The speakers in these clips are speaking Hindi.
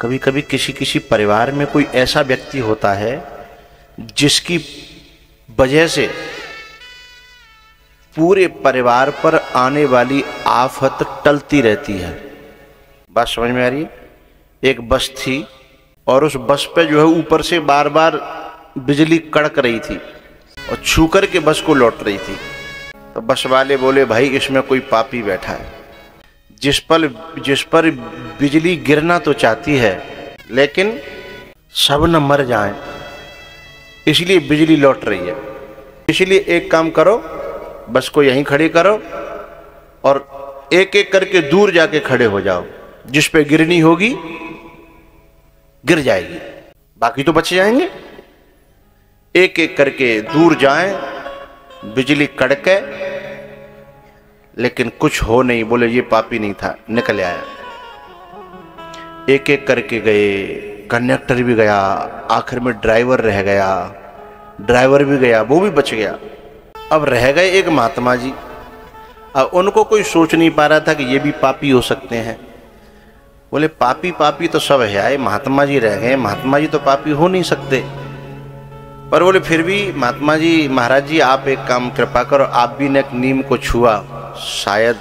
कभी कभी किसी किसी परिवार में कोई ऐसा व्यक्ति होता है जिसकी वजह से पूरे परिवार पर आने वाली आफत टलती रहती है। बात समझ में आ रही है? एक बस थी और उस बस पे जो है ऊपर से बार बार बिजली कड़क रही थी और छू कर के बस को लौट रही थी। तो बस वाले बोले, भाई इसमें कोई पापी बैठा है जिस पर बिजली गिरना तो चाहती है लेकिन सब न मर जाएं, इसलिए बिजली लौट रही है। इसलिए एक काम करो, बस को यहीं खड़ी करो और एक एक करके दूर जाके खड़े हो जाओ, जिस पे गिरनी होगी गिर जाएगी, बाकी तो बच जाएंगे। एक एक करके दूर जाएं, बिजली कड़के, लेकिन कुछ हो नहीं। बोले ये पापी नहीं था, निकल आया। एक एक करके गए, कंडक्टर भी गया, आखिर में ड्राइवर रह गया, ड्राइवर भी गया, वो भी बच गया। अब रह गए एक महात्मा जी। अब उनको कोई सोच नहीं पा रहा था कि ये भी पापी हो सकते हैं। बोले पापी पापी तो सब है, आए महात्मा जी रह गए, महात्मा जी तो पापी हो नहीं सकते। पर बोले फिर भी महात्मा जी, महाराज जी आप एक काम कृपा करो, आप भी ने एक नीम को छुआ, शायद।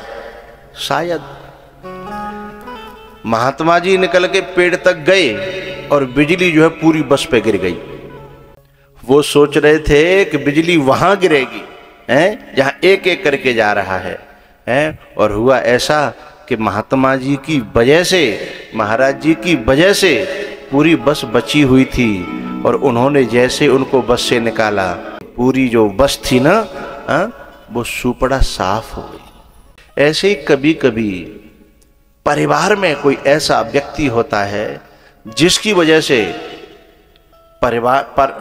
महात्मा जी निकल के पेड़ तक गए और बिजली जो है पूरी बस पे गिर गई। वो सोच रहे थे कि बिजली वहां गिरेगी जहां एक एक करके जा रहा है, और हुआ ऐसा कि महात्मा जी की वजह से, महाराज जी की वजह से पूरी बस बची हुई थी और उन्होंने जैसे उनको बस से निकाला, पूरी जो बस थी ना वो सुपड़ा साफ हो गई। ऐसे ही कभी कभी परिवार में कोई ऐसा व्यक्ति होता है जिसकी वजह से परिवार पर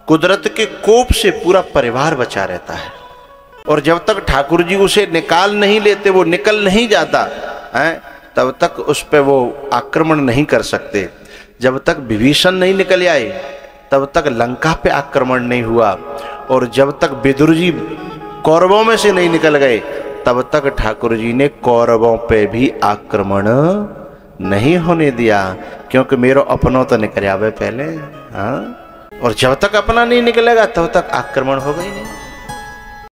कुदरत के कोप से पूरा परिवार बचा रहता है, और जब तक ठाकुर जी उसे निकाल नहीं लेते, वो निकल नहीं जाता तब तक उस पे वो आक्रमण नहीं कर सकते। जब तक विभीषण नहीं निकल आए तब तक लंका पे आक्रमण नहीं हुआ, और जब तक विदुर जी कौरवों में से नहीं निकल गए तब तक ठाकुर जी ने कौरवों पे भी आक्रमण नहीं होने दिया, क्योंकि मेरो अपनों तो निकल आवे पहले। और जब तक अपना नहीं निकलेगा तब तक आक्रमण होगा ही नहीं।